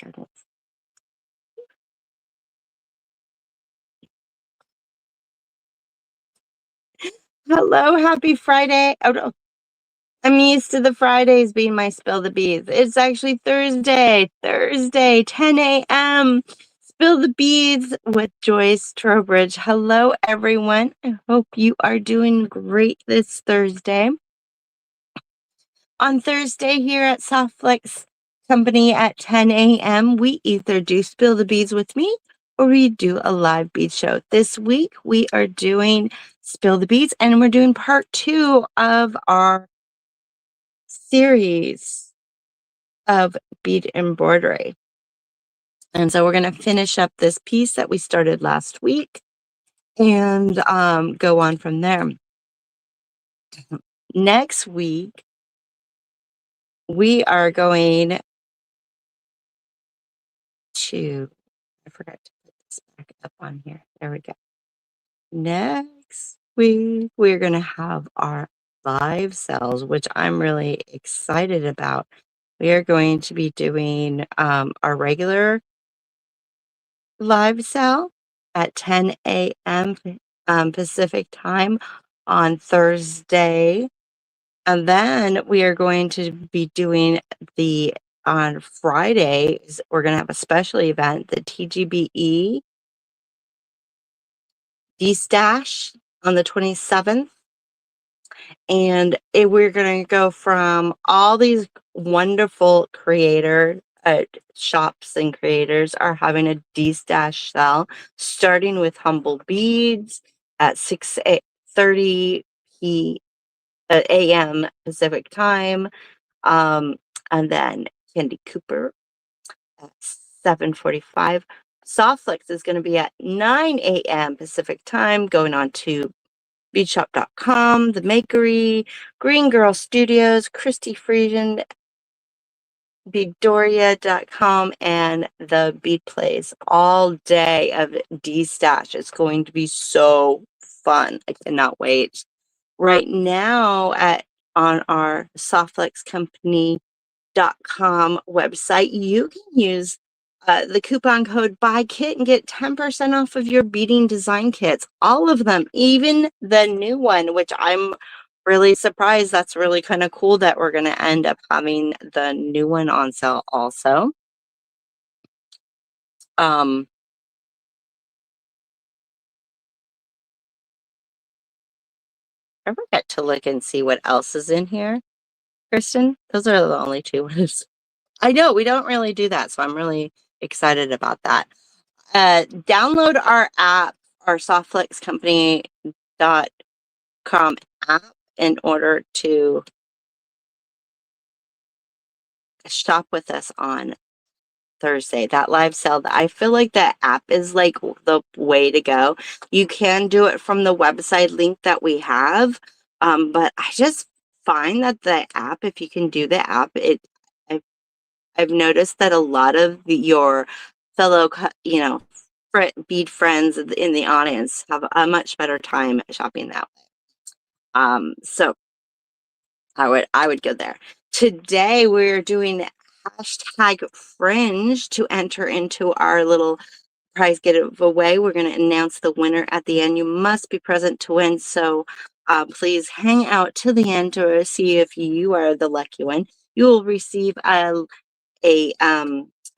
Here it is. Hello, happy Friday. Oh, no. I'm used to the Fridays being my Spill the Beads. It's actually Thursday, 10 a.m. Spill the Beads with Joyce Trowbridge. Hello, everyone. I hope you are doing great this Thursday. On Thursday here at Softflex Company at 10 a.m., we either do Spill the Beads with me or we do a live bead show. This week, we are doing Spill the Beads, and we're doing part 2 of our series of bead embroidery. And so we're going to finish up this piece that we started last week and go on from there. Next week, we are going to, I forgot to put this back up on here. There we go. Next week, we're going to have our live sales, which I'm really excited about. We are going to be doing our regular live sale at 10 a.m. Pacific time on Thursday. And then we are going to be doing on Fridays, we're going to have a special event, the TGBE D-Stash on the 27th. And we're going to go from all these wonderful creator shops and creators are having a D-Stash sale, starting with Humble Beads at 6:30 a.m. Pacific time. And then Candy Cooper at 7:45. Softflex is going to be at 9 a.m. Pacific time, going on to beadshop.com, The Makery, Green Girl Studios, Christy Friesian, beadoria.com, and the Bead Plays. All day of D-Stash. It's going to be so fun. I cannot wait. Right now on our softflexcompany.com website, you can use the coupon code BUYKIT and get 10% off of your beading design kits. All of them, even the new one, which I'm really surprised. That's really kind of cool that we're going to end up having the new one on sale also. I forget to look and see what else is in here, Kristen. Those are the only two ones. I know we don't really do that, so I'm really excited about that. Download our app, our softflexcompany.com app, in order to shop with us on Thursday. That live sale, I feel like that app is like the way to go. You can do it from the website link that we have, but I just find that the app, if you can do the app, I've noticed that a lot of your fellow, bead friends in the audience have a much better time shopping that way. So I would go there. Today we're doing hashtag Fringe to enter into our little prize giveaway. We're going to announce the winner at the end. You must be present to win. So please hang out to the end to see if you are the lucky one. You will receive a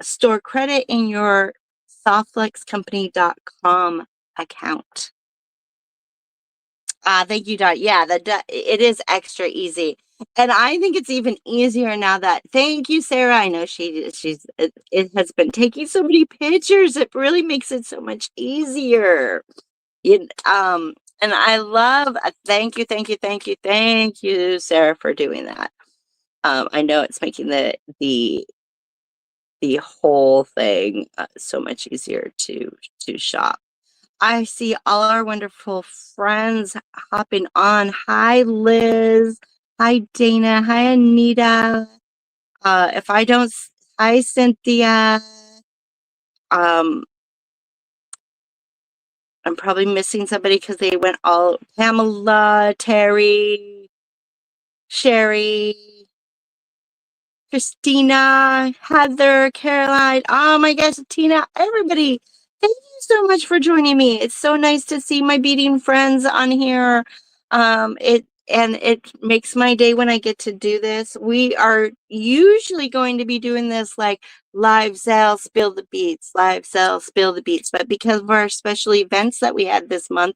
store credit in your softflexcompany.com account. Thank you, Dot. Yeah, it is extra easy. And I think it's even easier now that, thank you, Sarah. I know it has been taking so many pictures. It really makes it so much easier. And I love, thank you, Sarah, for doing that. I know it's making the whole thing so much easier to shop. I see all our wonderful friends hopping on. Hi, Liz. Hi, Dana. Hi, Anita. Hi, Cynthia. I'm probably missing somebody because they went all Pamela, Terry, Sherry, Christina, Heather, Caroline. Oh my gosh, Tina, everybody. Thank you so much for joining me. It's so nice to see my beading friends on here. It makes my day when I get to do this. We are usually going to be doing this like live sale, spill the beats, live sale, spill the beats. But because of our special events that we had this month,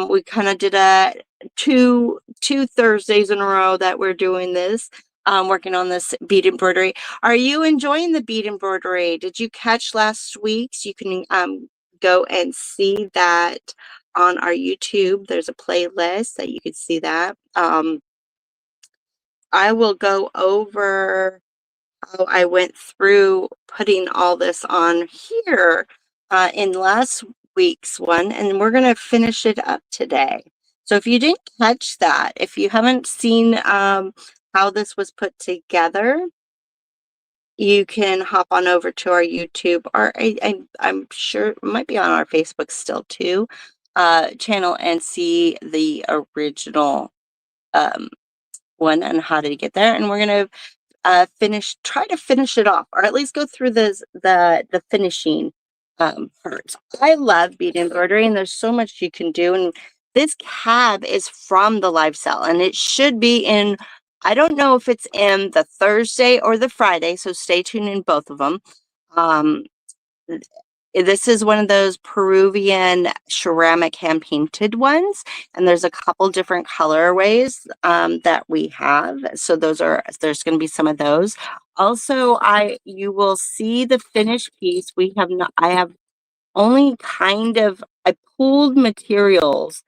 we kind of did a two Thursdays in a row that we're doing this, working on this bead embroidery. Are you enjoying the bead embroidery? Did you catch last week's? You can go and see that on our YouTube. There's a playlist that you can see that. I will go over how I went through putting all this on here in last week's one, and we're going to finish it up today. So if you didn't catch that, if you haven't seen how this was put together, you can hop on over to our YouTube, or I'm sure it might be on our Facebook still too, channel, and see the original one and how to get there. And we're going to try to finish it off, or at least go through the finishing parts. I love bead embroidery, and there's so much you can do. And this cab is from the live sale, and it should be in, I don't know if it's in the Thursday or the Friday, so stay tuned in both of them. This is one of those Peruvian ceramic hand painted ones, and there's a couple different colorways that we have. So there's going to be some of those. Also, you will see the finished piece. I have only I pulled materials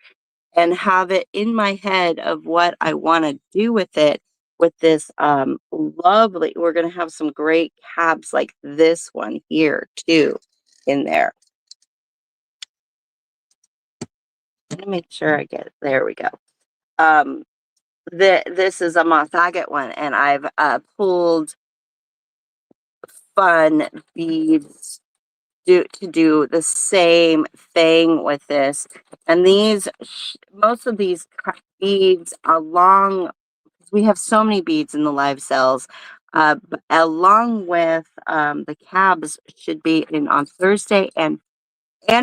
and have it in my head of what I want to do with it. With this lovely, we're going to have some great cabs like this one here too in there. Let me make sure I get it. There we go. This is a moss agate one, and I've pulled fun beads to do the same thing with this. And most of these beads, we have so many beads in the live sales, along with the cabs, should be in on Thursday and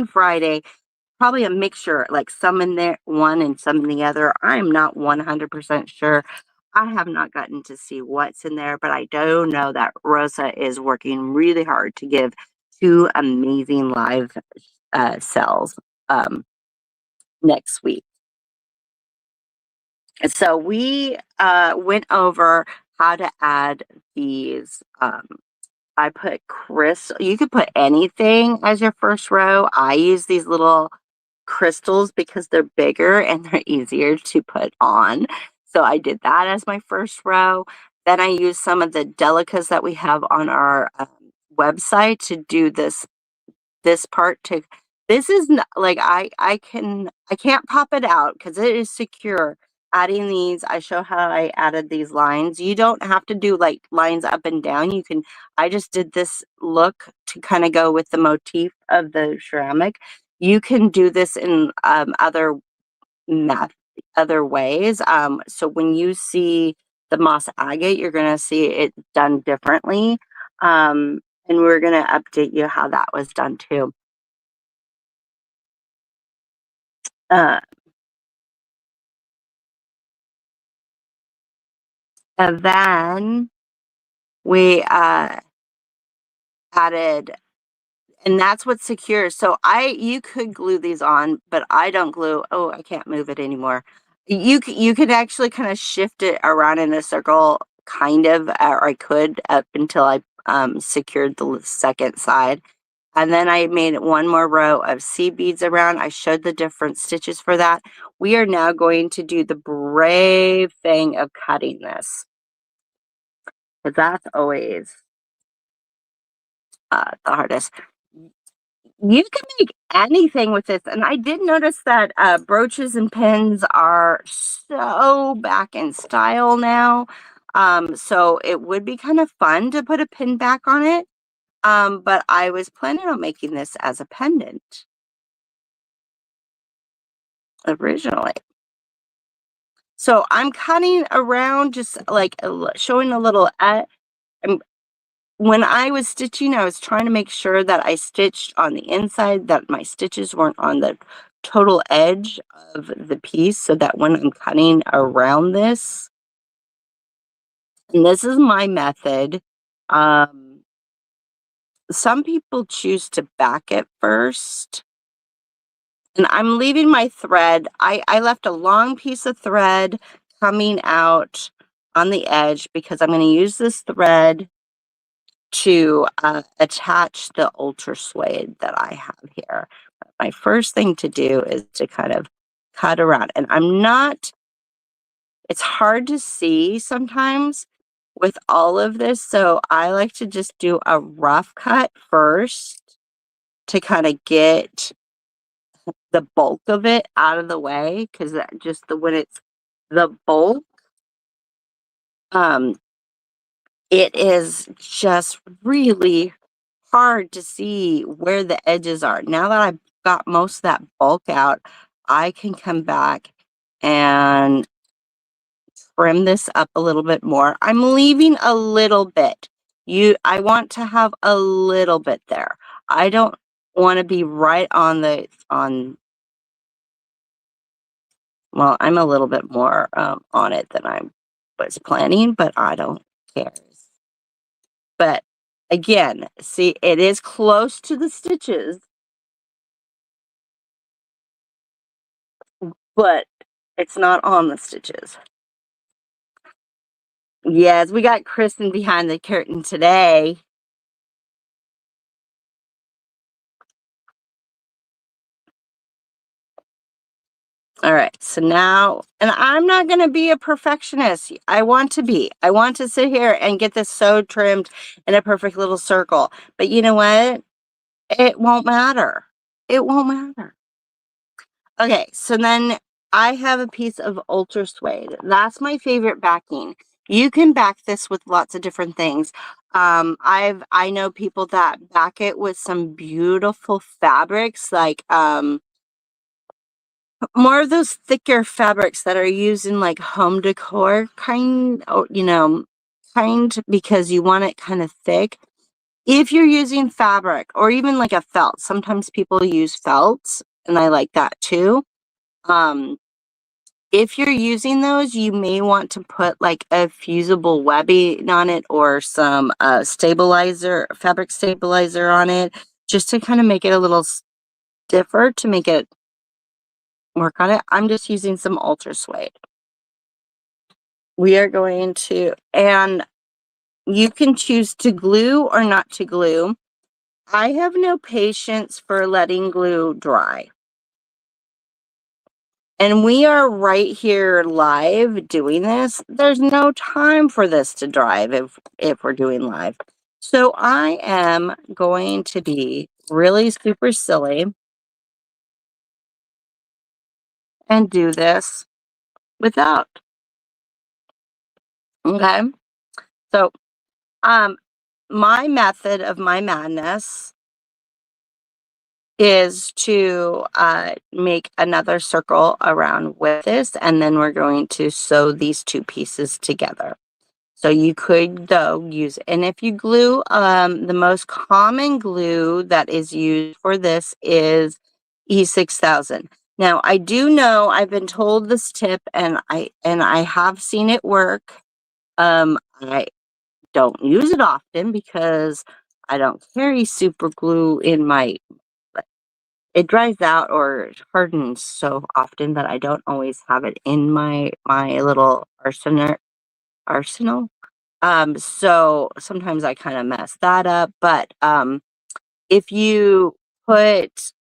Friday. Probably a mixture, like some in there, one and some in the other. I'm not 100% sure. I have not gotten to see what's in there, but I do know that Rosa is working really hard to give 2 amazing live sales next week. So we went over how to add these. I put crystal. You could put anything as your first row. I use these little crystals because they're bigger and they're easier to put on. So I did that as my first row. Then I used some of the delicas that we have on our website to do this part. This is not, like, I can't pop it out because it is secure. Adding these, I show how I added these lines. You don't have to do like lines up and down. I just did this look to kind of go with the motif of the ceramic. You can do this in other ways. So when you see the moss agate, you're going to see it done differently. And we're going to update you how that was done too. And then we added, and that's what's secure. So you could glue these on, but I don't glue. Oh, I can't move it anymore. You could actually kind of shift it around in a circle, kind of, or I could up until I secured the second side. And then I made one more row of seed beads around. I showed the different stitches for that. We are now going to do the brave thing of cutting this, because that's always the hardest. You can make anything with this, and I did notice that brooches and pins are so back in style now. So it would be kind of fun to put a pin back on it. But I was planning on making this as a pendant originally. So I'm cutting around, just like showing a little when I was stitching, I was trying to make sure that I stitched on the inside, that my stitches weren't on the total edge of the piece, so that when I'm cutting around this, and this is my method, some people choose to back it first. And I'm leaving my thread. I left a long piece of thread coming out on the edge because I'm going to use this thread to attach the ultra suede that I have here. My first thing to do is to kind of cut around. And it's hard to see sometimes with all of this, so I like to just do a rough cut first to kind of get the bulk of it out of the way, because when it's the bulk, um, it is just really hard to see where the edges are. Now that I've got most of that bulk out, I can come back and trim this up a little bit more. I'm leaving a little bit. I want to have a little bit there. I don't want to be right well, I'm a little bit more on it than I was planning, but I don't care. But again, see, it is close to the stitches, but it's not on the stitches. Yes, we got Kristen behind the curtain today. All right, so now, and I'm not going to be a perfectionist. I want to be. I want to sit here and get this sewed, trimmed in a perfect little circle. But you know what? It won't matter. It won't matter. Okay, so then I have a piece of ultra suede. That's my favorite backing. You can back this with lots of different things. I know people that back it with some beautiful fabrics, like more of those thicker fabrics that are used in like home decor kind, or because you want it kind of thick. If you're using fabric or even like a felt, sometimes people use felts, and I like that too. If you're using those, you may want to put like a fusible webbing on it or some fabric stabilizer on it, just to kind of make it a little stiffer to make it work on it. I'm just using some ultra suede. We are going to, and you can choose to glue or not to glue. I have no patience for letting glue dry. And we are right here live doing this. There's no time for this to dry if we're doing live. So I am going to be really super silly and do this without. Okay. So my method of my madness is to make another circle around with this, and then we're going to sew these two pieces together. So you could, though, use, and if you glue, the most common glue that is used for this is E6000. Now, I do know, I've been told this tip, and I have seen it work. I don't use it often because I don't carry super glue in my, it dries out or it hardens so often that I don't always have it in my little arsenal. So sometimes I kind of mess that up, but if you put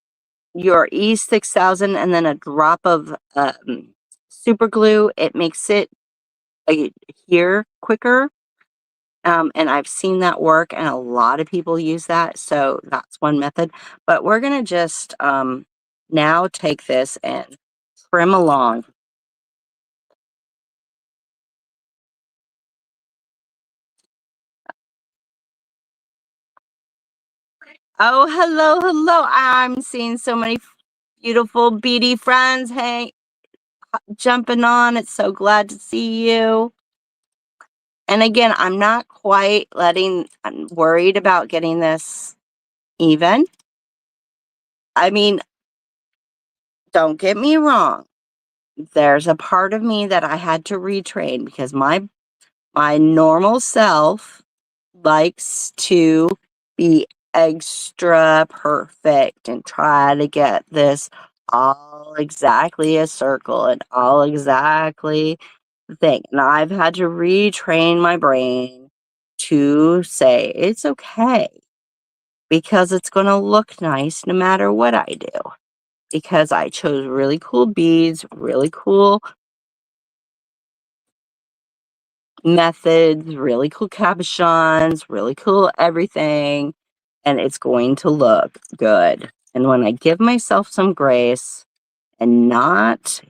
your E6000 and then a drop of super glue, it makes it adhere quicker. And I've seen that work, and a lot of people use that. So that's one method. But we're going to just now take this and trim along. Oh, hello, hello. I'm seeing so many beautiful beady friends. Hey, jumping on. It's so glad to see you. And again, I'm not quite I'm worried about getting this even. I mean, don't get me wrong. There's a part of me that I had to retrain because my normal self likes to be extra perfect and try to get this all exactly a circle and all exactly the thing. And I've had to retrain my brain to say it's okay because it's going to look nice no matter what I do. Because I chose really cool beads, really cool methods, really cool cabochons, really cool everything, and it's going to look good. And when I give myself some grace and not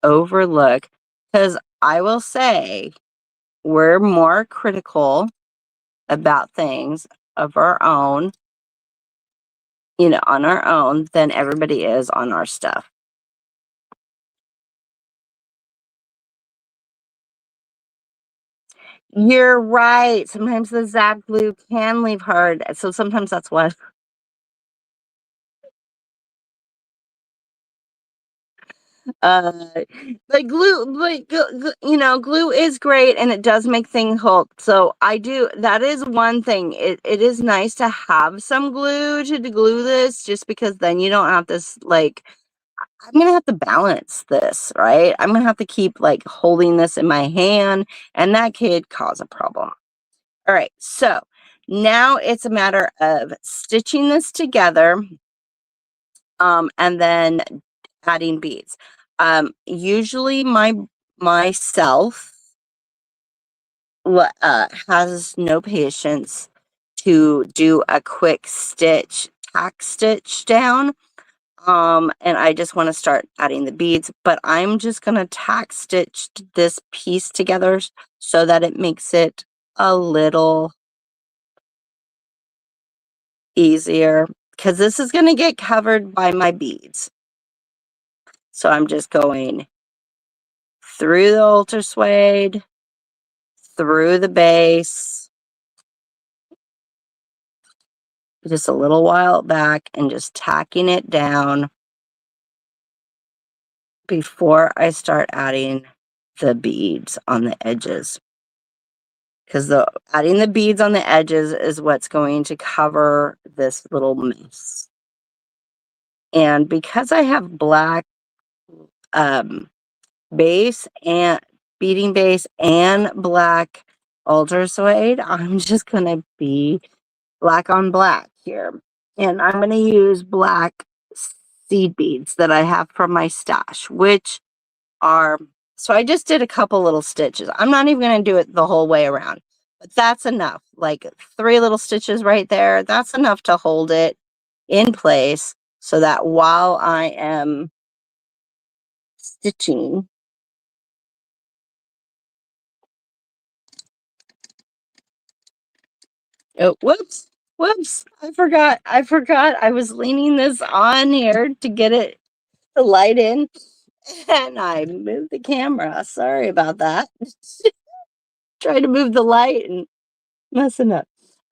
overlook, because I will say we're more critical about things of our own, on our own than everybody is on our stuff. You're right. Sometimes the zap glue can leave hard. So sometimes that's what uh like glue glue is great and it does make things hold. So that is one thing. It is nice to have some glue to glue this just because then you don't have this like I'm gonna have to balance this, right? I'm gonna have to keep like holding this in my hand and that could cause a problem. All right, so now it's a matter of stitching this together, and then adding beads. Usually myself has no patience to do a quick tack stitch down. And I just want to start adding the beads, but I'm just going to tack stitch this piece together so that it makes it a little easier because this is going to get covered by my beads. So I'm just going through the altar suede, through the base, just a little while back and just tacking it down before I start adding the beads on the edges. Because adding the beads on the edges is what's going to cover this little mess. And because I have black base and beading base and black altar suede, I'm just going to be black on black here. And I'm going to use black seed beads that I have from my stash, which are, so I just did a couple little stitches. I'm not even going to do it the whole way around, but that's enough. Like 3 little stitches right there. That's enough to hold it in place so that while I am stitching, oh, whoops, I forgot I was leaning this on here to get it the light in and I moved the camera. Sorry about that. Trying to move the light and messing up.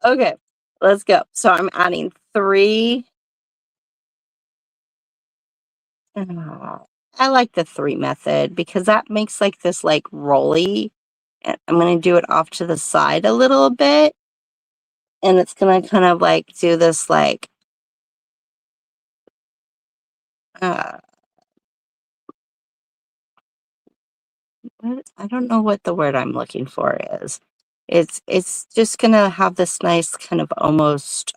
Okay, let's go. So I'm adding 3. I like the 3 method because that makes like this like rolly. And I'm going to do it off to the side a little bit. And it's going to kind of like do this like, uh, I don't know what the word I'm looking for is. It's just going to have this nice kind of almost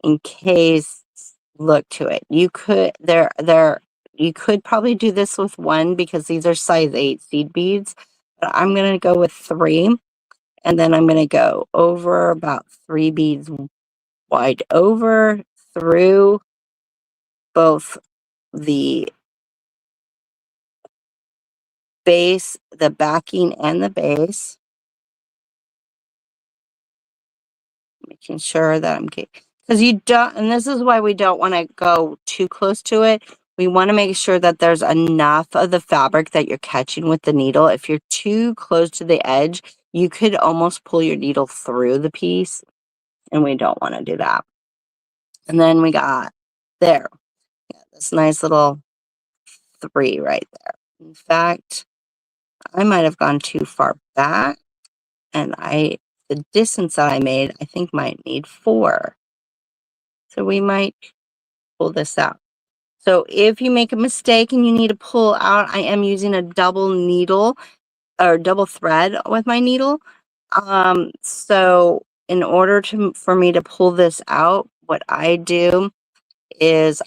encased look to it. You could you could probably do this with 1 because these are size 8 seed beads, but I'm going to go with 3 and then I'm going to go over about 3 beads wide over through both the base, the backing and the base, making sure that I'm getting, because you don't, and this is why we don't want to go too close to it. we want to make sure that there's enough of the fabric that you're catching with the needle. If you're too close to the edge, you could almost pull your needle through the piece, and we don't want to do that. And then we got there, this nice little 3 right there. In fact, I might have gone too far back, and the distance that I made, I think might need 4. So we might pull this out. So if you make a mistake and you need to pull out, I am using a double needle or double thread with my needle. So in order for me to pull this out, what I do is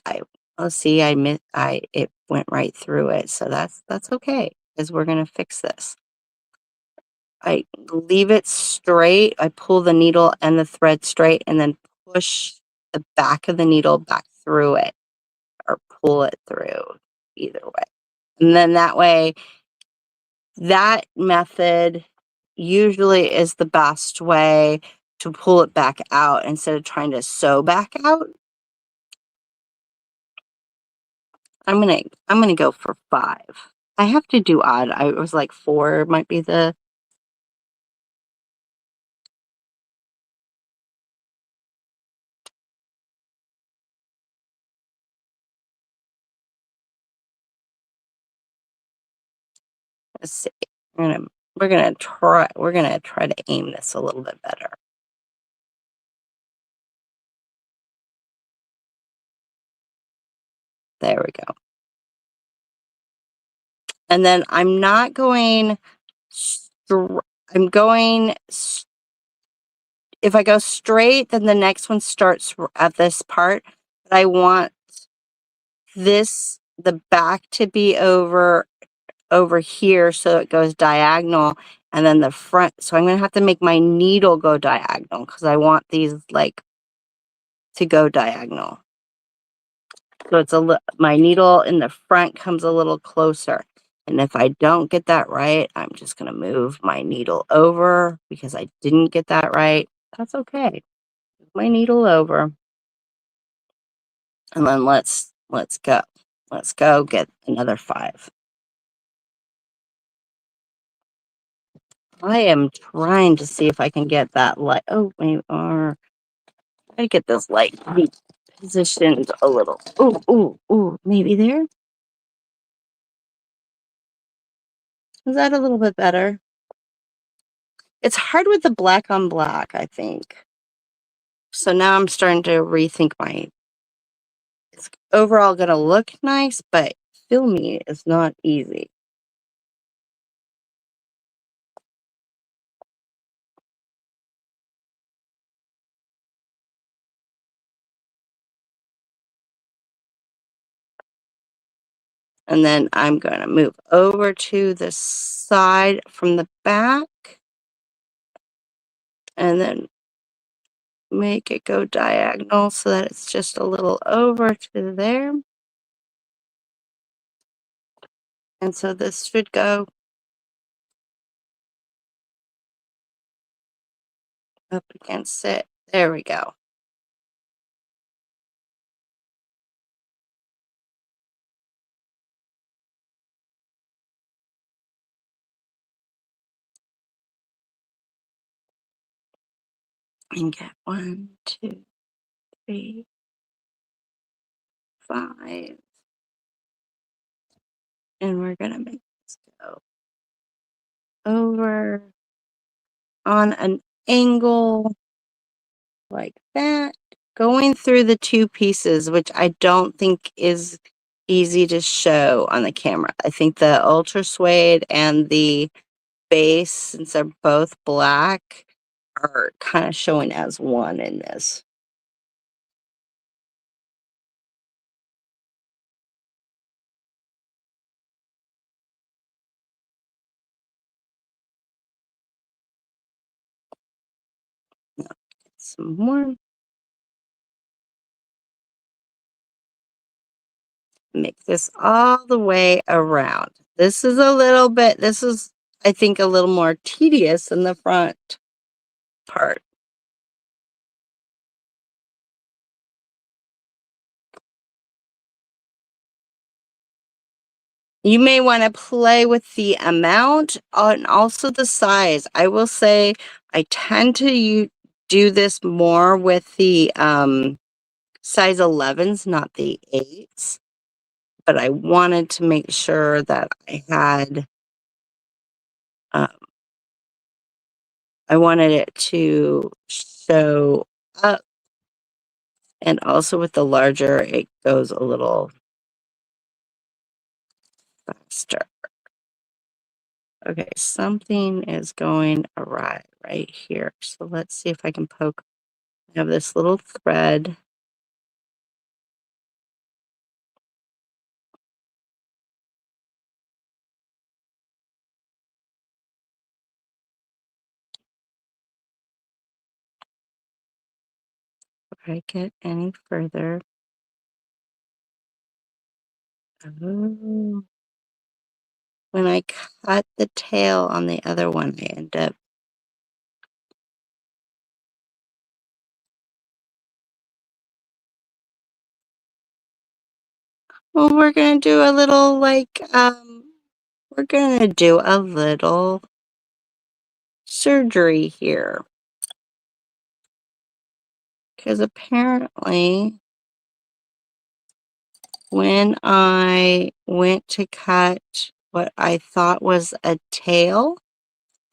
let's see, it went right through it. So that's okay, because we're gonna fix this. I leave it straight. I pull the needle and the thread straight, and then push the back of the needle back through it, or pull it through, either way. And then that way, that method usually is the best way to pull it back out instead of trying to sew back out. I'm gonna go for 5. I have to do odd. I was like 4 might be the. Let's see. We're gonna try to aim this a little bit better. There we go. And then I'm not going. I'm going. If I go straight, then the next one starts at this part. But I want the back to be over here, so it goes diagonal, and then the front. So I'm going to have to make my needle go diagonal, because I want these like to go diagonal. So it's my needle in the front comes a little closer. And if I don't get that right, I'm just going to move my needle over, because I didn't get that right. That's okay. Move my needle over. And then let's go. Let's go get another 5. I am trying to see if I can get that light. Oh, maybe, or I get this light positioned a little. Ooh, maybe there. Is that a little bit better? It's hard with the black on black, I think. So now I'm starting to rethink it's overall going to look nice, but filming is not easy. And then I'm going to move over to the side from the back, and then make it go diagonal so that it's just a little over to there. And so this should go up against it. There we go. And get 1, 2, 3, 5. And we're going to make this go over on an angle like that, going through the 2 pieces, which I don't think is easy to show on the camera. I think the ultra suede and the base, since they're both black, are kind of showing as one in this. Some more. Make this all the way around. This is I think, a little more tedious than the front part. You may want to play with the amount and also the size. I will say I tend to do this more with the size 11s, not the 8s. But I wanted to make sure that um, I wanted it to show up. And also with the larger, it goes a little faster. Okay, something is going awry right here. So let's see if I can poke. I have this little thread. If I get any further. Oh. When I cut the tail on the other one, I end up. Well, we're gonna do a little we're gonna do a little surgery here. Because apparently when I went to cut what I thought was a tail,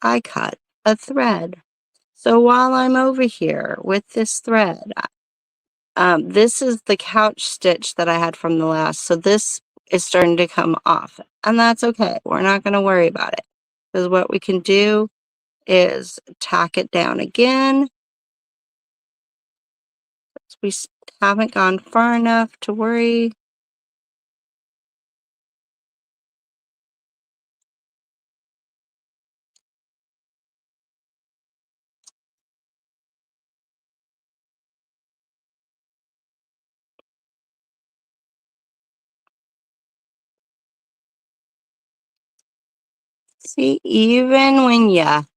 I cut a thread. So while I'm over here with this thread, this is the couch stitch that I had from the last. So this is starting to come off, and that's okay. We're not going to worry about it, because what we can do is tack it down again. We haven't gone far enough to worry. See, even when you have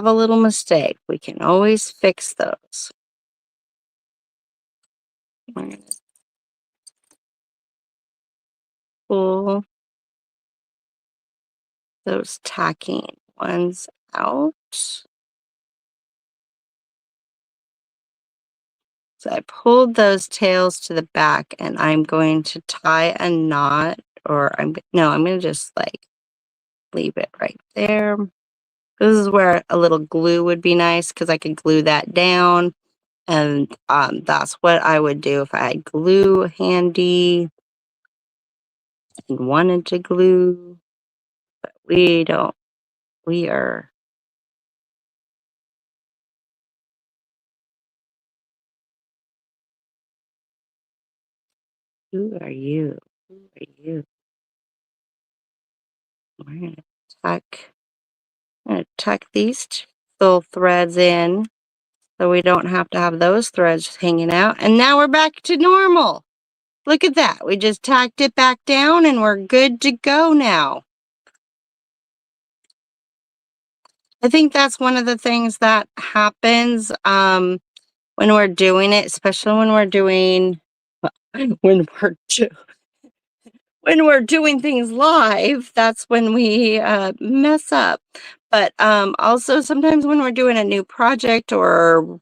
a little mistake, we can always fix those. We're going to pull those tacking ones out. So I pulled those tails to the back, and I'm going to tie a knot, or I'm going to just leave it right there. This is where a little glue would be nice, because I could glue that down. And that's what I would do if I had glue handy and wanted to glue. But we don't. We are. Who are you? Who are you? We're going to tuck. I'm going to tuck these little threads in, so we don't have to have those threads hanging out. And now we're back to normal. Look at that. We just tacked it back down, and we're good to go now. I think that's one of the things that happens when we're doing it, especially when we're doing when we're doing things live. That's when we mess up. But also sometimes when we're doing a new project, or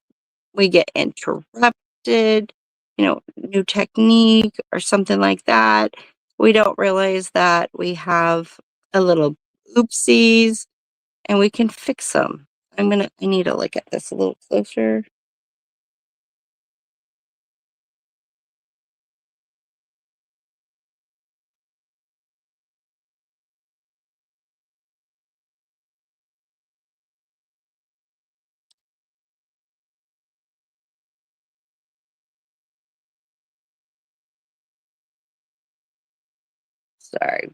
we get interrupted, new technique or something like that, we don't realize that we have a little oopsies, and we can fix them. I need to look at this a little closer. Sorry.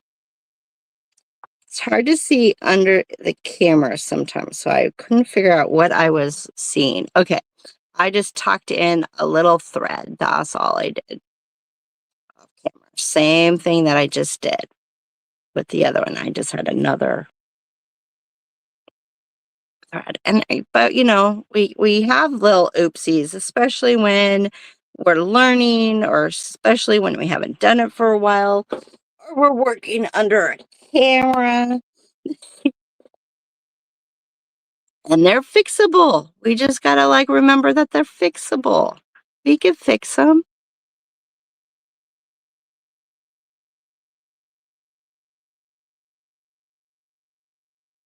It's hard to see under the camera sometimes, so I couldn't figure out what I was seeing. Okay, I just tucked in a little thread. That's all I did. Off camera. Same thing that I just did with the other one. I just had another thread. But we have little oopsies, especially when we're learning, or especially when we haven't done it for a while, or we're working under a camera. And they're fixable. We just gotta like remember that they're fixable. We can fix them.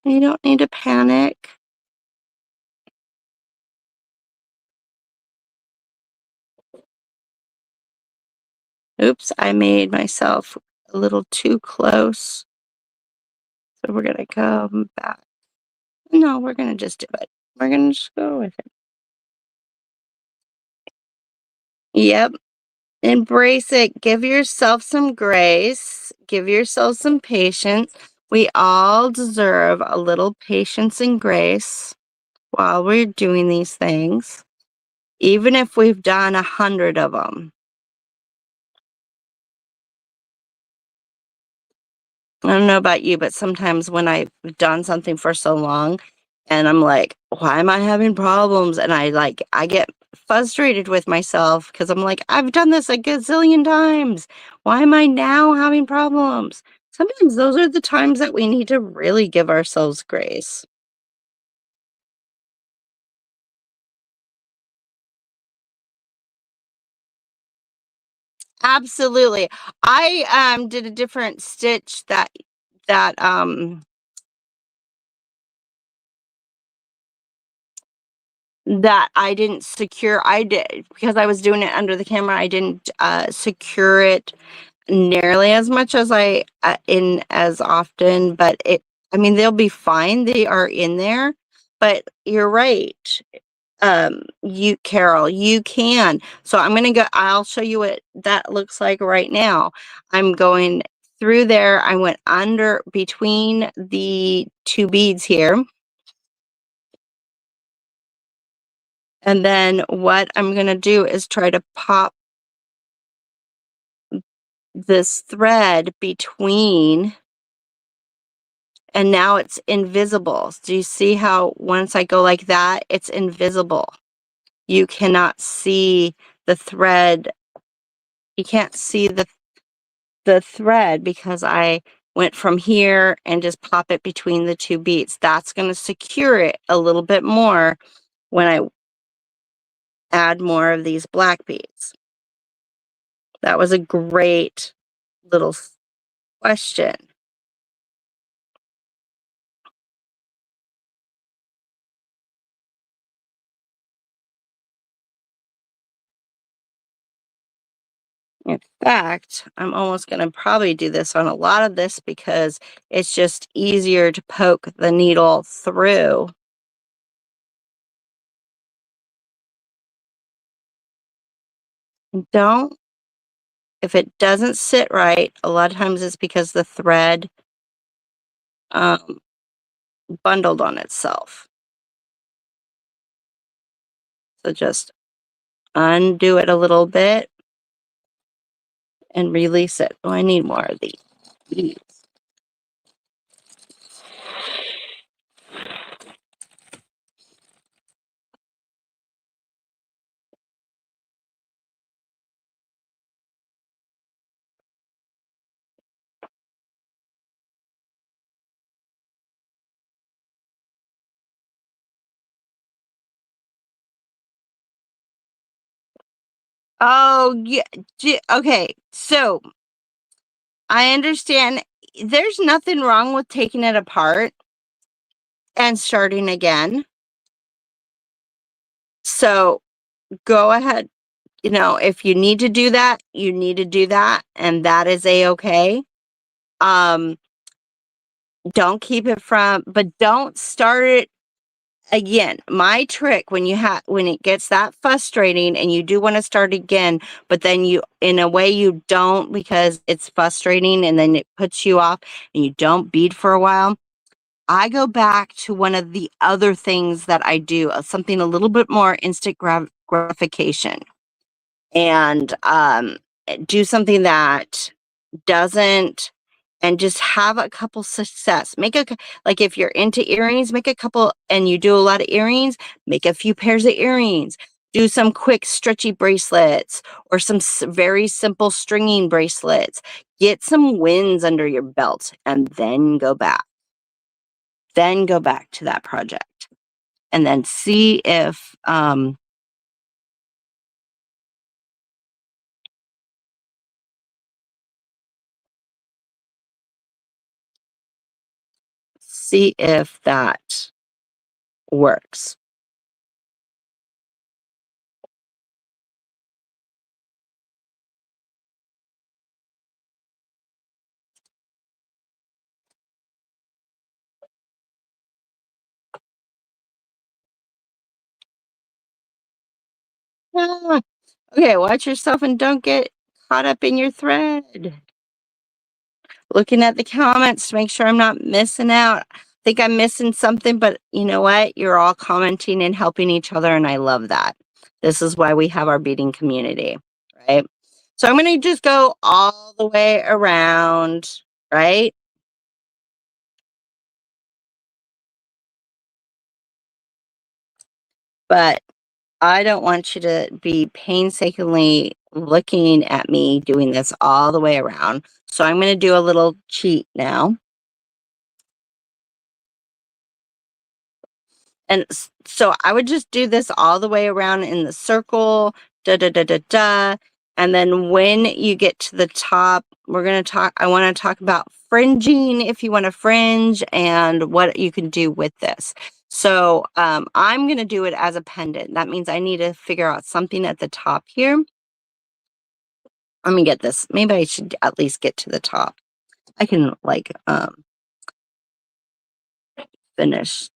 You don't need to panic. Oops, I made myself a little too close. So we're gonna come back. No, we're gonna just do it. We're gonna just go with it. Yep. Embrace it. Give yourself some grace. Give yourself some patience. We all deserve a little patience and grace while we're doing these things, even if we've done 100 of them. I don't know about you, but sometimes when I've done something for so long and I'm like, why am I having problems? And I get frustrated with myself because I'm like, I've done this a gazillion times. Why am I now having problems? Sometimes those are the times that we need to really give ourselves grace. Absolutely. I did a different stitch that that I didn't secure. I did because I was doing it under the camera. I didn't secure it nearly as much as I in as often, but I mean, they'll be fine. They are in there, but you're right. Carol, you can. So I'm gonna go. I'll show you what that looks like right now. I'm going through there. I went under between the two beads here. And then what I'm going to do is try to pop this thread between, and now it's invisible. Do you see how once I go like that, it's invisible? You cannot see the thread. You can't see the thread because I went from here and just pop it between the two beads. That's going to secure it a little bit more when I add more of these black beads. That was a great little question. In fact, I'm almost going to probably do this on a lot of this because it's just easier to poke the needle through. Don't, if it doesn't sit right, a lot of times it's because the thread um, bundled on itself. So just undo it a little bit and release it. Oh, I need more of these. Oh, yeah. Okay. So I understand there's nothing wrong with taking it apart and starting again. So go ahead. You know, if you need to do that, you need to do that, and that is a-okay. Um, don't keep it from, but don't start it again. My trick when it gets that frustrating and you do want to start again, but then you, in a way you don't because it's frustrating and then it puts you off and you don't bead for a while. I go back to one of the other things that I do, something a little bit more instant gratification, and do something that doesn't, and just have a couple success. Like if you're into earrings, make a couple, and you do a lot of earrings, make a few pairs of earrings. do some quick stretchy bracelets or some very simple stringing bracelets. Get some wins under your belt and then go back. Then go back to that project and then see if that works. Ah, okay, watch yourself and don't get caught up in your thread. Looking at the comments to make sure I'm not missing out. I think I'm missing something, but you know what? You're all commenting and helping each other, and I love that. This is why we have our beading community, right? So I'm going to just go all the way around, right? But I don't want you to be painstakingly looking at me doing this all the way around. So I'm going to do a little cheat now. And so I would just do this all the way around in the circle, da da da da da. And then when you get to the top, I want to talk about fringing if you want to fringe and what you can do with this. So I'm going to do it as a pendant. That means I need to figure out something at the top here. Let me get this. Maybe I should at least get to the top. I can finish.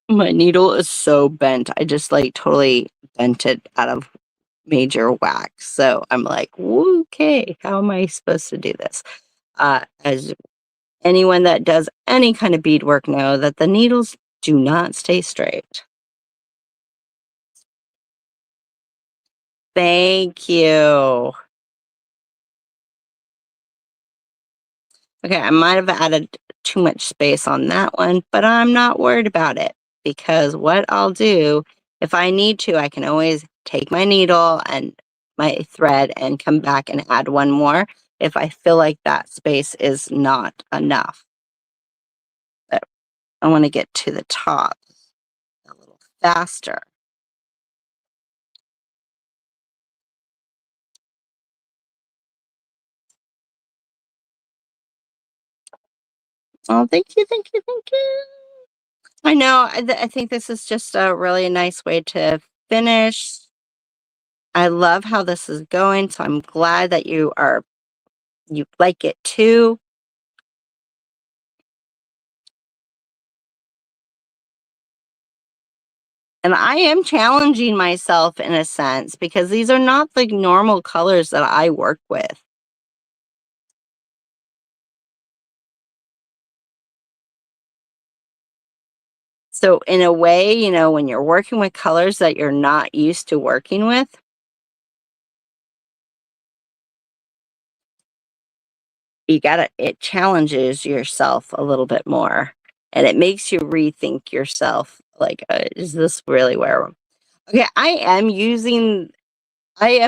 My needle is so bent. I just totally bent it out of major wax. So I'm like, okay, how am I supposed to do this? As anyone that does any kind of beadwork know that the needles do not stay straight. Thank you. Okay, I might have added too much space on that one, but I'm not worried about it because what I'll do, if I need to, I can always take my needle and my thread and come back and add one more if I feel like that space is not enough. But I want to get to the top a little faster. Oh, thank you, thank you, thank you. I know, I think this is just a really nice way to finish. I love how this is going, so I'm glad that you like it too. And I am challenging myself in a sense because these are not the normal colors that I work with. So in a way, when you're working with colors that you're not used to working with, it challenges yourself a little bit more and it makes you rethink yourself. Like, is this really where? Okay, I am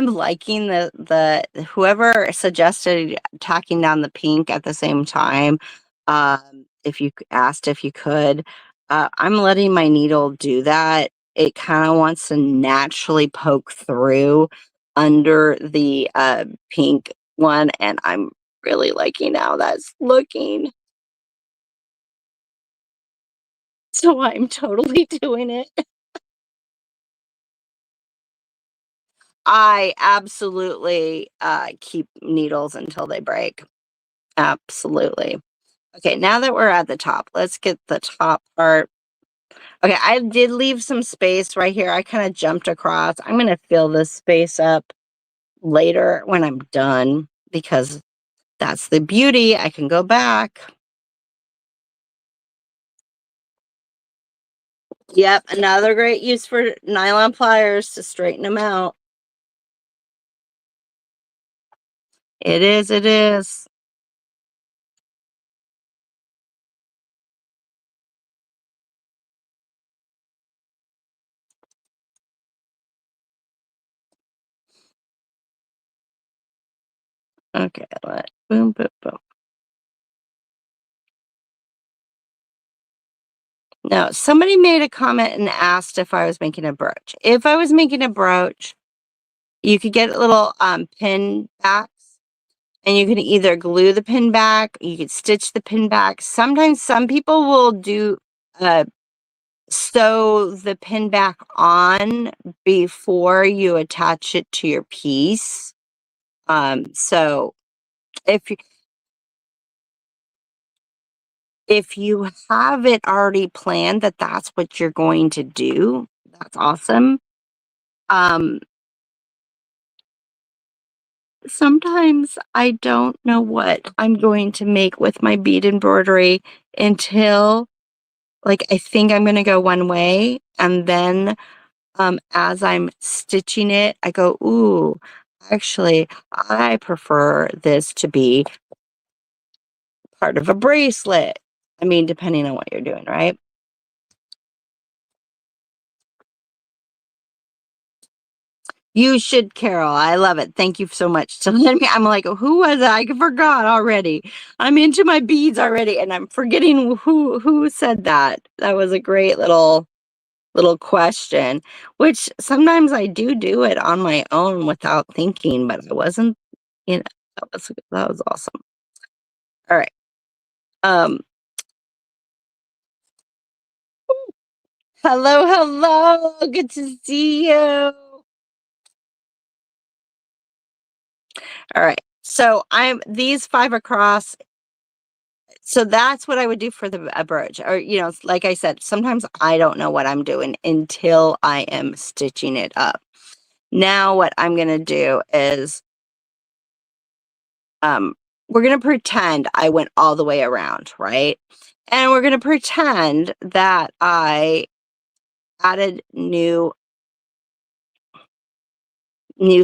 liking the whoever suggested tacking down the pink at the same time. If you asked if you could, I'm letting my needle do that. It kind of wants to naturally poke through under the pink one, and I'm really liking how that's looking. So I'm totally doing it. I absolutely keep needles until they break. Absolutely. Okay, now that we're at the top, let's get the top part. Okay, I did leave some space right here. I kind of jumped across. I'm going to fill this space up later when I'm done because that's the beauty. I can go back. Yep, another great use for nylon pliers to straighten them out. It is, it is. Okay, boom, boom, boom. Now, somebody made a comment and asked if I was making a brooch. If I was making a brooch, you could get little pin backs, and you can either glue the pin back, you could stitch the pin back. Sometimes some people will do sew the pin back on before you attach it to your piece. So if you have it already planned that that's what you're going to do, that's awesome. Um, Sometimes I don't know what I'm going to make with my bead embroidery until, like, I think I'm gonna go one way, and then, as I'm stitching it, I go, "Ooh, actually, I prefer this to be part of a bracelet." I mean, depending on what you're doing, right? You should, Carol. I love it. Thank you so much to letting me. I'm like, who was I? I forgot already. I'm into my beads already, and I'm forgetting who said that. That was a great little question, which sometimes I do it on my own without thinking, but I wasn't, you know, that was awesome. All right. Um, Hello, hello. Good to see you. All right. So I'm these 5 across. So that's what I would do for the a brooch. Or, like I said, sometimes I don't know what I'm doing until I am stitching it up. Now what I'm gonna do is we're gonna pretend I went all the way around, right? And we're gonna pretend that I added new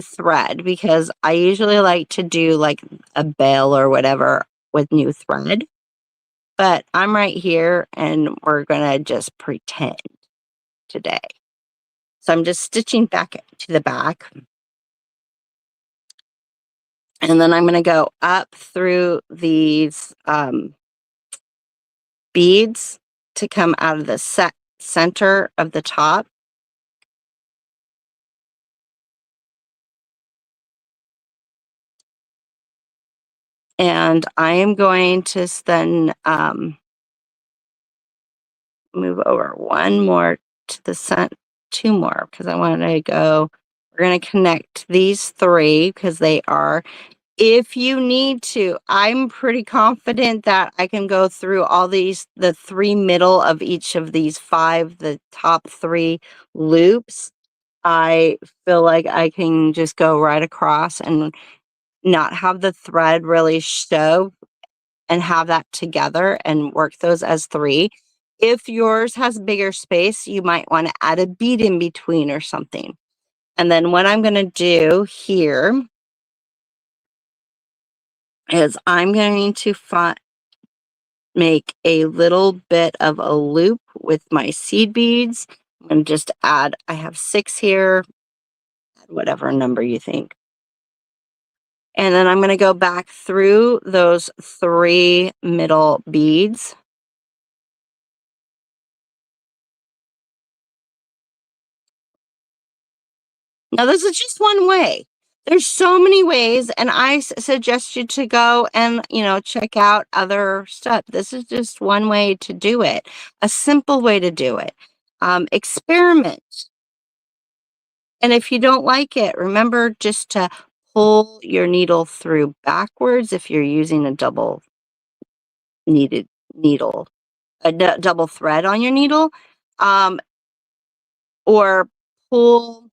thread, because I usually like to do like a bale or whatever with new thread. But I'm right here and we're gonna just pretend today. So I'm just stitching back to the back. And then I'm gonna go up through these beads to come out of the center of the top. And I am going to then move over one more to the center, two more, because I want to go, we're going to connect these 3 because they are, if you need to, I'm pretty confident that I can go through all these, the 3 middle of each of these 5, the top 3 loops. I feel like I can just go right across and not have the thread really show, and have that together and work those as 3. If yours has bigger space, you might want to add a bead in between or something. And then what I'm going to do here is I'm going to make a little bit of a loop with my seed beads. I'm going to just add, I have 6 here, whatever number you think. And then I'm going to go back through those 3 middle beads. Now, this is just one way. There's so many ways, and I suggest you to go and, check out other stuff. This is just one way to do it, a simple way to do it. Experiment. And if you don't like it, remember just to pull your needle through backwards if you're using a double needed needle, a double thread on your needle, or pull,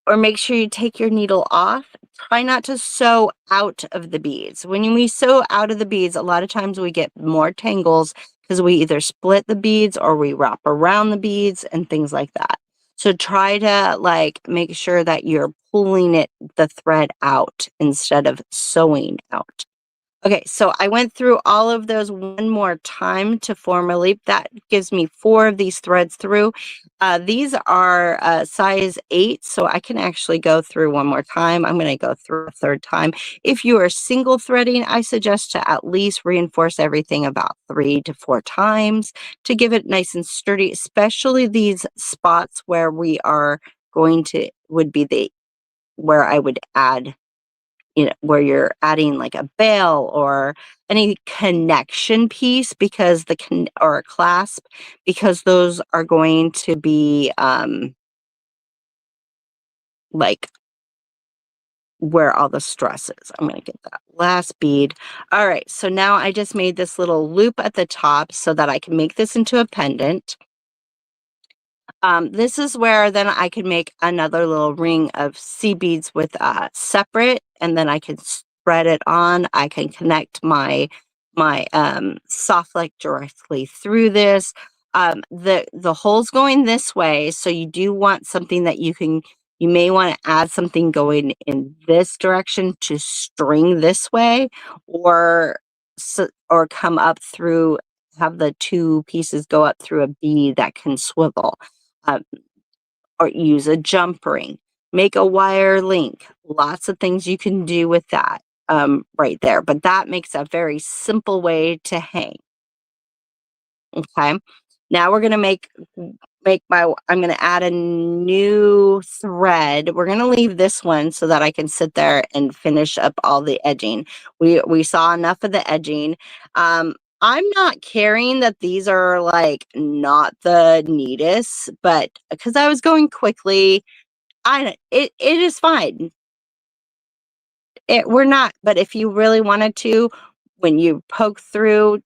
or make sure you take your needle off. Try not to sew out of the beads. When we sew out of the beads, a lot of times we get more tangles because we either split the beads or we wrap around the beads and things like that. So try to make sure that you're pulling the thread out instead of sewing out. Okay, so I went through all of those one more time to form a loop. That gives me 4 of these threads through. These are size 8, so I can actually go through one more time. I'm going to go through a third time. If you are single threading, I suggest to at least reinforce everything about 3 to 4 times to give it nice and sturdy, especially these spots where we are going to, would be the, where I would add, you know, where you're adding like a bail or any connection piece, because or a clasp, because those are going to be like where all the stress is. I'm going to get that last bead. All right, so now I just made this little loop at the top so that I can make this into a pendant. This is where then I can make another little ring of seed beads with separate, and then I can spread it on. I can connect my soft like directly through this. The hole's going this way, so you do want something that you may want to add something going in this direction to string this way, or or come up through, have the 2 pieces go up through a bead that can swivel. Um, or use a jump ring, make a wire link. Lots of things you can do with that right there. But that makes a very simple way to hang. Okay. Now we're going to I'm going to add a new thread. We're going to leave this one so that I can sit there and finish up all the edging. We saw enough of the edging. I'm not caring that these are like not the neatest, but because I was going quickly, it is fine. We're not, but if you really wanted to, when you poke through,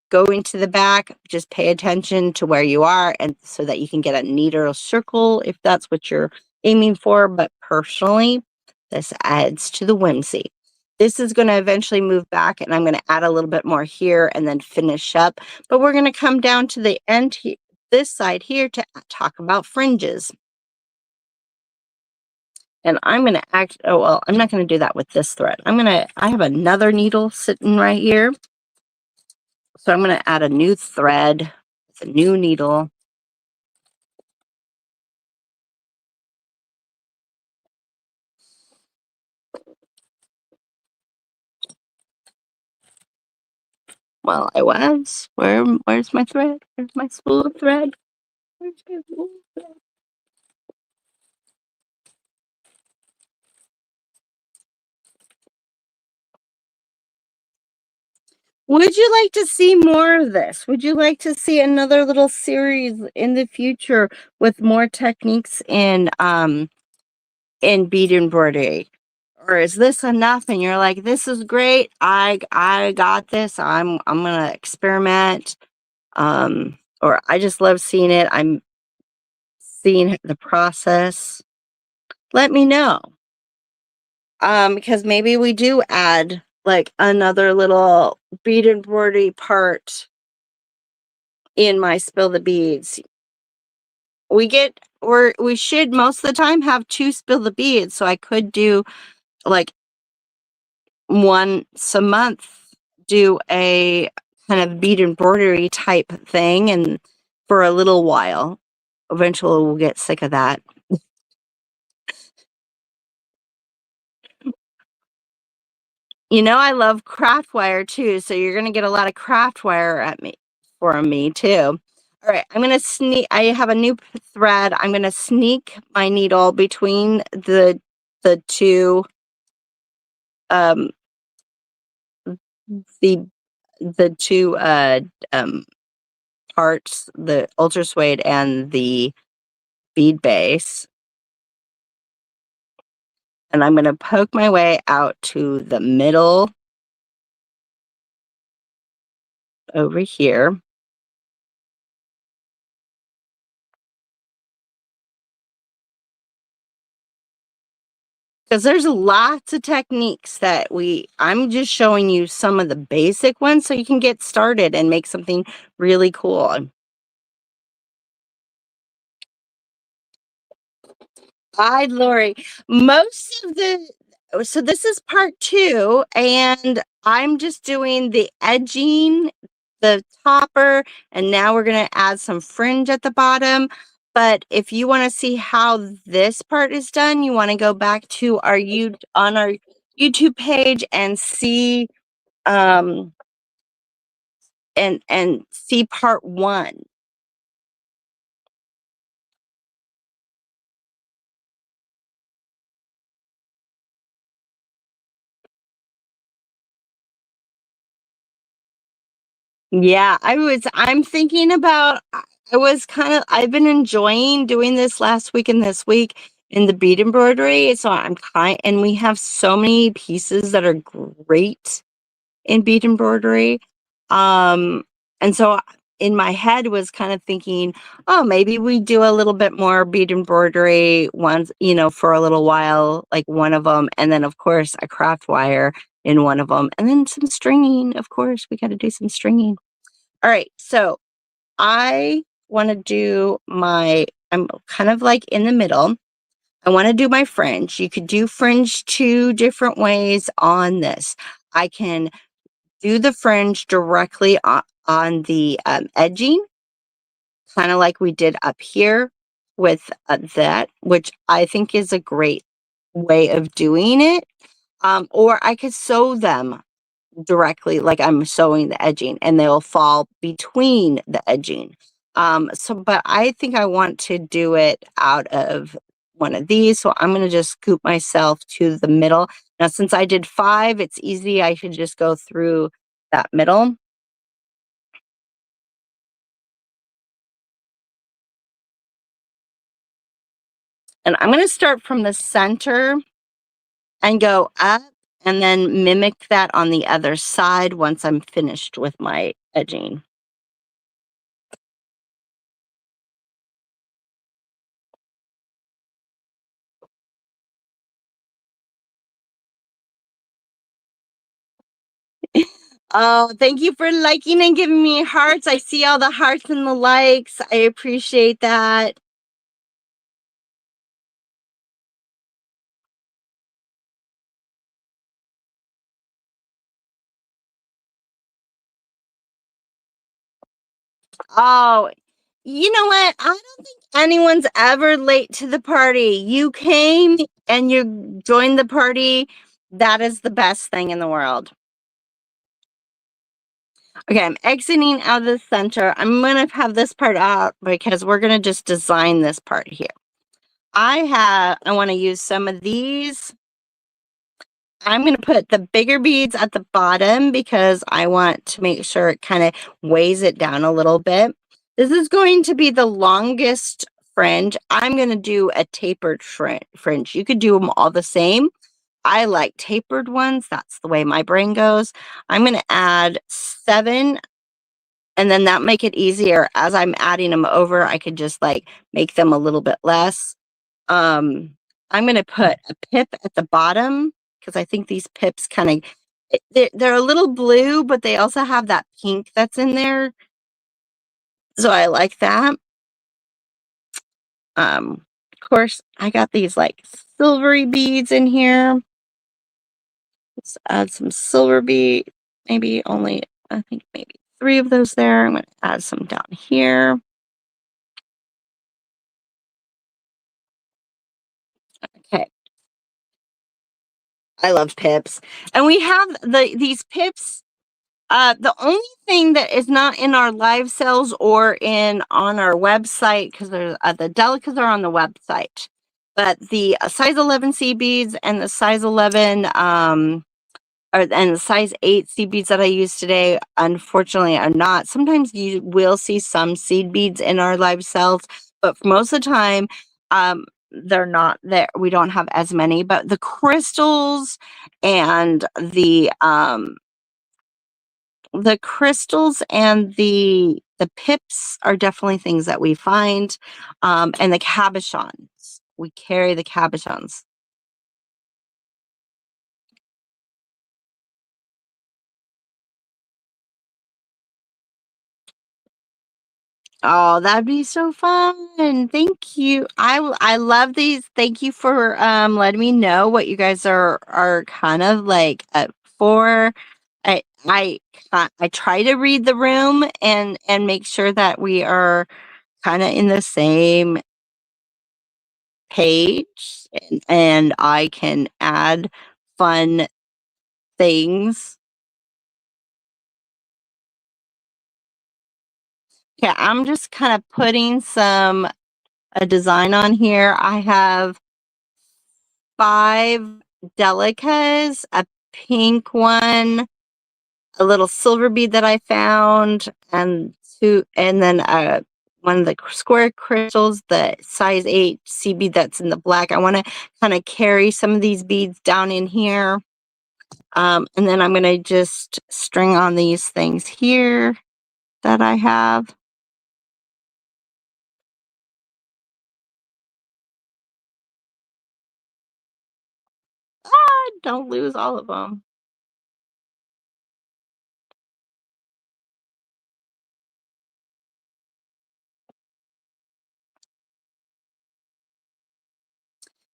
go into the back, just pay attention to where you are, and so that you can get a neater circle if that's what you're aiming for. But personally, this adds to the whimsy. This is going to eventually move back, and I'm going to add a little bit more here and then finish up. But we're going to come down to the end here, this side here, to talk about fringes. And I'm going to oh, well, I'm not going to do that with this thread. I have another needle sitting right here. So I'm going to add a new thread with a new needle. Well, where's my thread? Where's my spool of thread? Where's my spool of thread? Would you like to see more of this? Would you like to see another little series in the future with more techniques in bead embroidery? Or is this enough and you're like, this is great, I got this, I'm gonna experiment, or I just love seeing it, I'm seeing the process? Let me know. Because maybe we do add like another little bead embroidery part in my spill the beads. We should most of the time have 2 spill the beads, so I could do like once a month, do a kind of bead embroidery type thing, and for a little while. Eventually we'll get sick of that. You know, I love craft wire too, so you're gonna get a lot of craft wire at me from me too. All right, I'm gonna sneak. I have a new thread. I'm gonna sneak my needle between the 2 um the 2 parts, the ultra suede and the bead base, and I'm gonna poke my way out to the middle over here. Because there's lots of techniques that I'm just showing you some of the basic ones so you can get started and make something really cool. Hi, Lori. Most of the, so this is part 2, and I'm just doing the edging, the topper, and now we're going to add some fringe at the bottom. But if you want to see how this part is done, you want to go back to our on our YouTube page and see and see part 1. Yeah, I'm thinking about, I've been enjoying doing this last week and this week in the bead embroidery. So and we have so many pieces that are great in bead embroidery. Um, and so in my head was kind of thinking, oh, maybe we do a little bit more bead embroidery once, for a little while, like one of them. And then of course a craft wire in one of them, and then some stringing. Of course, we got to do some stringing. All right, so I want to do I'm kind of like in the middle. I want to do my fringe. You could do fringe 2 different ways on this. I can do the fringe directly on the edging, kind of like we did up here with that, which I think is a great way of doing it. Or I could sew them directly, like I'm sewing the edging, and they'll fall between the edging. But I think I want to do it out of one of these. So I'm going to just scoop myself to the middle. Now, since I did 5, it's easy. I should just go through that middle. And I'm going to start from the center and go up, and then mimic that on the other side once I'm finished with my edging. Oh, thank you for liking and giving me hearts. I see all the hearts and the likes. I appreciate that. Oh, you know what? I don't think anyone's ever late to the party. You came and you joined the party. That is the best thing in the world. Okay, I'm exiting out of the center. I'm going to have this part out because we're going to just design this part here. I want to use some of these. I'm going to put the bigger beads at the bottom because I want to make sure it kind of weighs it down a little bit. This is going to be the longest fringe. I'm going to do a tapered fringe. You could do them all the same. I like tapered ones. That's the way my brain goes. I'm going to add 7, and then that make it easier. As I'm adding them over, I could just like make them a little bit less. I'm going to put a pip at the bottom because I think these pips kind of, they're a little blue, but they also have that pink that's in there. So I like that. Of course, I got these like silvery beads in here. Let's add some silver bead, maybe only, I think maybe 3 of those there. I'm going to add some down here. Okay. I love pips. And we have these pips. The only thing that is not in our live sales or on our website, because the delicates are on the website, but the size 11 seed beads and the size 11 and the size 8 seed beads that I use today, unfortunately, are not. Sometimes you will see some seed beads in our live sales, but for most of the time, they're not there. We don't have as many, but the crystals and the crystals and the pips are definitely things that we find, and the cabochons. We carry the cabochons. Oh, that'd be so fun. Thank you. I love these. Thank you for letting me know what you guys are kind of like for. I try to read the room and make sure that we are kind of in the same page, and I can add fun things. Yeah, I'm just kind of putting a design on here. I have 5 delicas, a pink one, a little silver bead that I found, and then one of the square crystals, the size 8 C bead that's in the black. I want to kind of carry some of these beads down in here. And then I'm going to just string on these things here that I have. Don't lose all of them.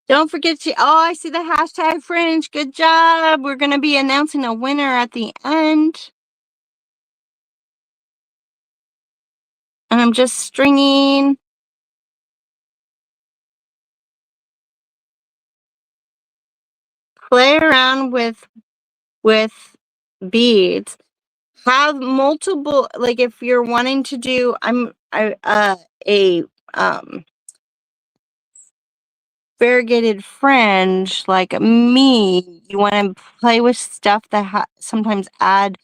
Don't forget to, oh, I see the hashtag Fringe. Good job. We're going to be announcing a winner at the end. And I'm just stringing. Play around with beads. Have multiple, like if you're wanting to do, a variegated fringe like me, you want to play with stuff that sometimes add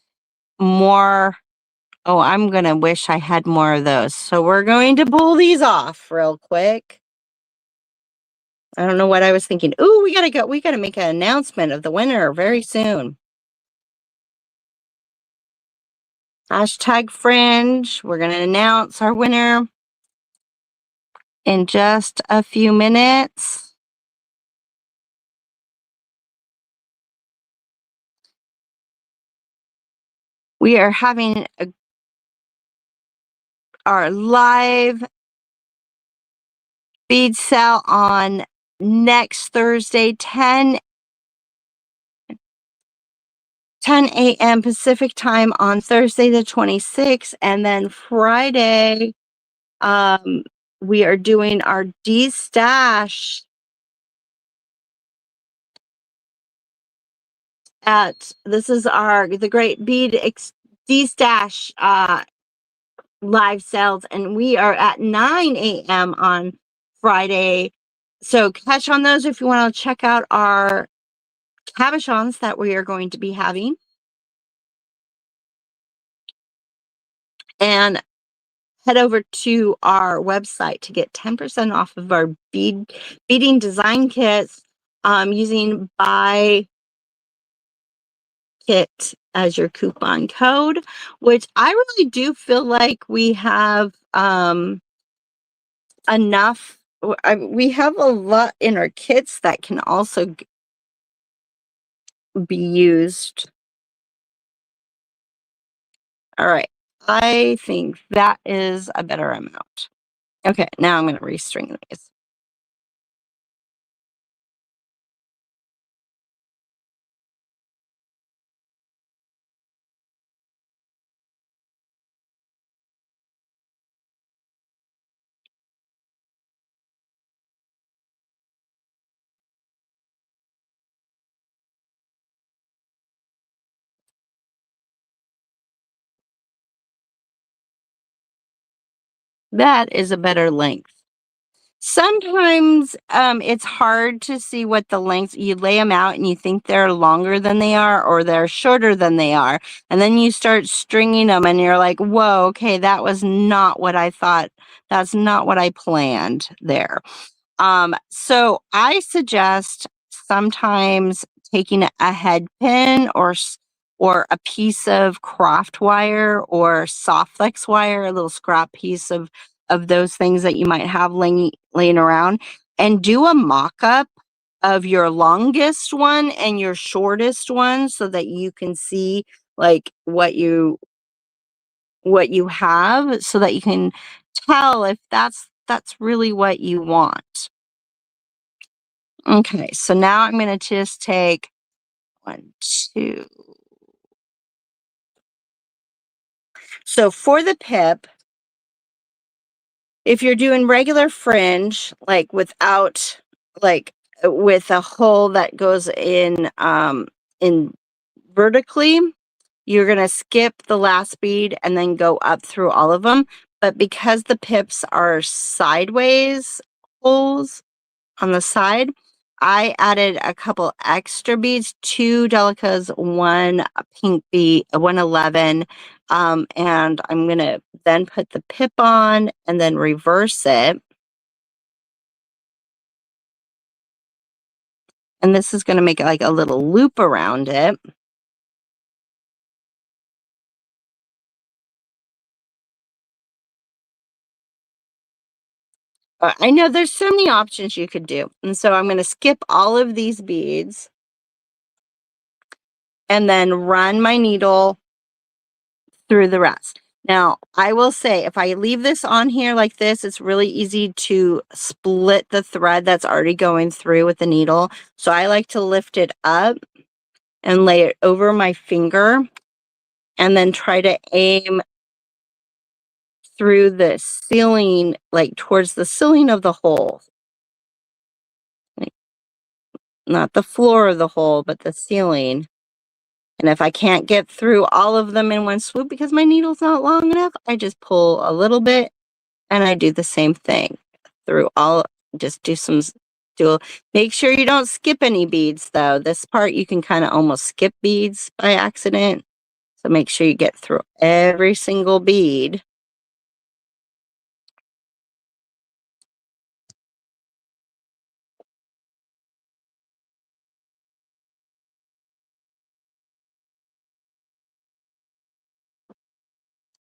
more. Oh, I'm gonna wish I had more of those. So we're going to pull these off real quick. I don't know what I was thinking. Ooh, we gotta go. We gotta make an announcement of the winner very soon. Hashtag Fringe. We're gonna announce our winner in just a few minutes. We are having our live bead sale on next Thursday, 10 a.m. Pacific time on Thursday the 26th. And then Friday, we are doing our D-Stash this is the Great Bead D-Stash live sales, and we are at 9 a.m. on Friday. So catch on those if you want to check out our cabochons that we are going to be having. And head over to our website to get 10% off of our beading design kits using buy kit as your coupon code, which I really do feel like we have enough. We have a lot in our kits that can also be used. All right. I think that is a better amount. Okay, now I'm going to restring these. That is a better length. Sometimes it's hard to see what the lengths, you lay them out and you think they're longer than they are or they're shorter than they are. And then you start stringing them and you're like, whoa, okay, that was not what I thought. That's not what I planned there. So I suggest sometimes taking a head pin or a piece of craft wire or soft flex wire, a little scrap piece of those things that you might have laying around, and do a mock-up of your longest one and your shortest one so that you can see like what you have, so that you can tell if that's really what you want. Okay, so now I'm going to just take 1, 2, So for the pip, if you're doing regular fringe, like without, like with a hole that goes in vertically, you're going to skip the last bead and then go up through all of them. But because the pips are sideways holes on the side, I added a couple extra beads, 2 delicas, 1 pink bead, 111. And I'm going to then put the pip on and then reverse it. And this is going to make it like a little loop around it. I know there's so many options you could do. And so I'm going to skip all of these beads and then run my needle through the rest. Now, I will say, if I leave this on here like this, it's really easy to split the thread that's already going through with the needle. So I like to lift it up and lay it over my finger and then try to aim through the ceiling, like towards the ceiling of the hole. Like, not the floor of the hole, but the ceiling. And if I can't get through all of them in one swoop because my needle's not long enough, I just pull a little bit and I do the same thing through all. Just make sure you don't skip any beads though. This part you can kind of almost skip beads by accident. So make sure you get through every single bead.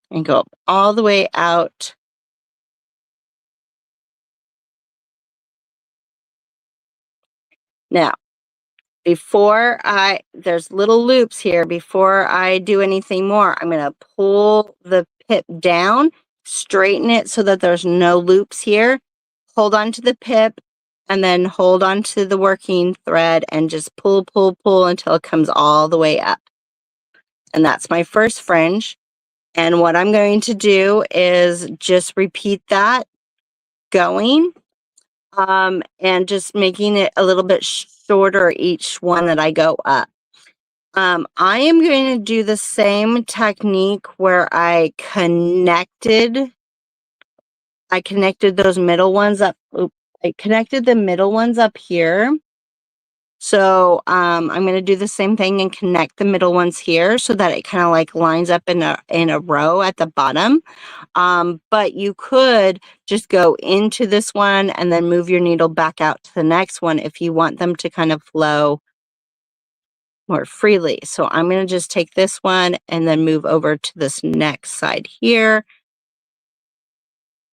And go all the way out. Now, there's little loops here. Before I do anything more, I'm going to pull the pip down, straighten it so that there's no loops here. Hold on to the pip and then hold on to the working thread and just pull, pull, pull until it comes all the way up. And that's my first fringe. And what I'm going to do is just repeat that going. And just making it a little bit shorter each one that I go up. I am going to do the same technique where I connected those middle ones up. I connected the middle ones up here. So I'm going to do the same thing and connect the middle ones here so that it kind of like lines up in a row at the bottom. But you could just go into this one and then move your needle back out to the next one if you want them to kind of flow more freely. So I'm going to just take this one and then move over to this next side here.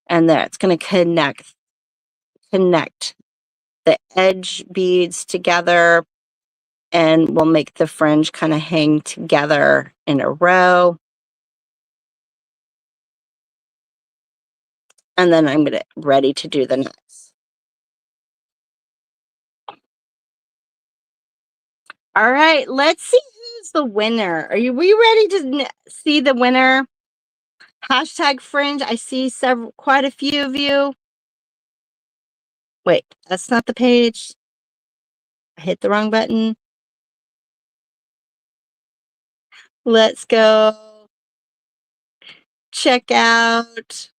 And that's going to connect the edge beads together, and we'll make the fringe kind of hang together in a row. And then I'm ready to do the next. All right, let's see who's the winner. Are we ready to see the winner? Hashtag fringe. I see quite a few of you. Wait, that's not the page. I hit the wrong button. Let's go check out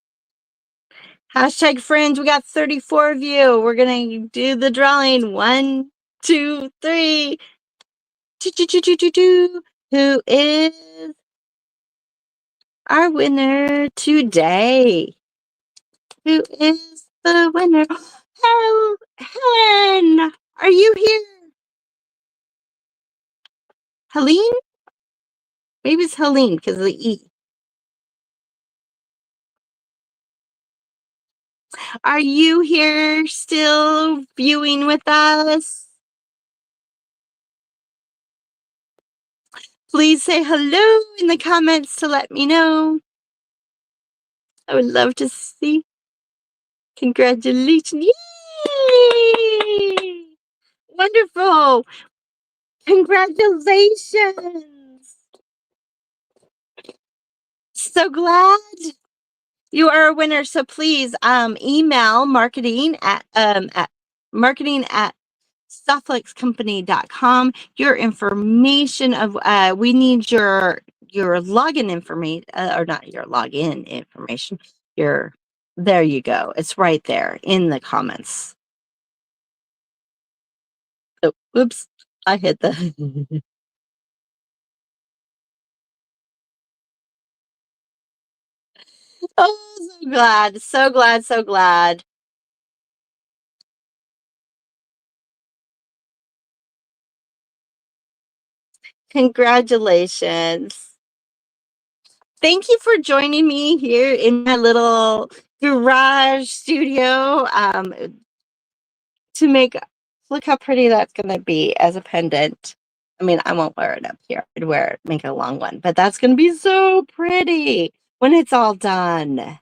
hashtag fringe. We got 34 of you. We're gonna do the drawing. 1, 2, 3. Who is our winner today? Who is the winner? Helen, are you here? Helene? Maybe it's Helene because of the E. Are you here still viewing with us? Please say hello in the comments to let me know. I would love to see. Congratulations. Yay! Wonderful. Congratulations. So glad you are a winner. So please email marketing at softflexcompany.com your information of we need your login information or not your login information. Your There you go. It's right there in the comments. Oh, oops. I hit the Oh, so glad. So glad, so glad. Congratulations. Thank you for joining me here in my little garage studio to make look how pretty that's going to be as a pendant. I mean, I won't wear it up here. I'd wear it, make it a long one, but that's going to be so pretty when it's all done.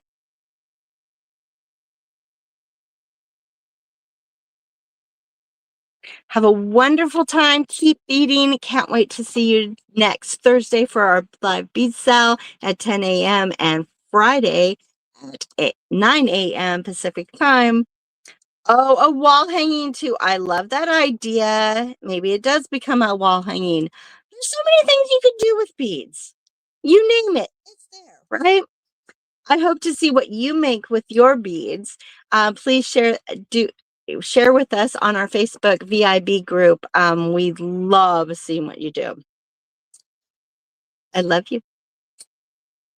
Have a wonderful time. Keep beading. Can't wait to see you next Thursday for our live bead sale at 10 a.m. and Friday at 9 a.m. Pacific time. Oh, a wall hanging too. I love that idea. Maybe it does become a wall hanging. There's so many things you could do with beads. You name it, it's there, right? I hope to see what you make with your beads. Please share with us on our Facebook VIB group. We love seeing what you do. I love you.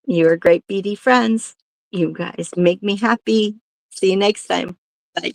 You're great beady friends. You guys make me happy. See you next time. Bye.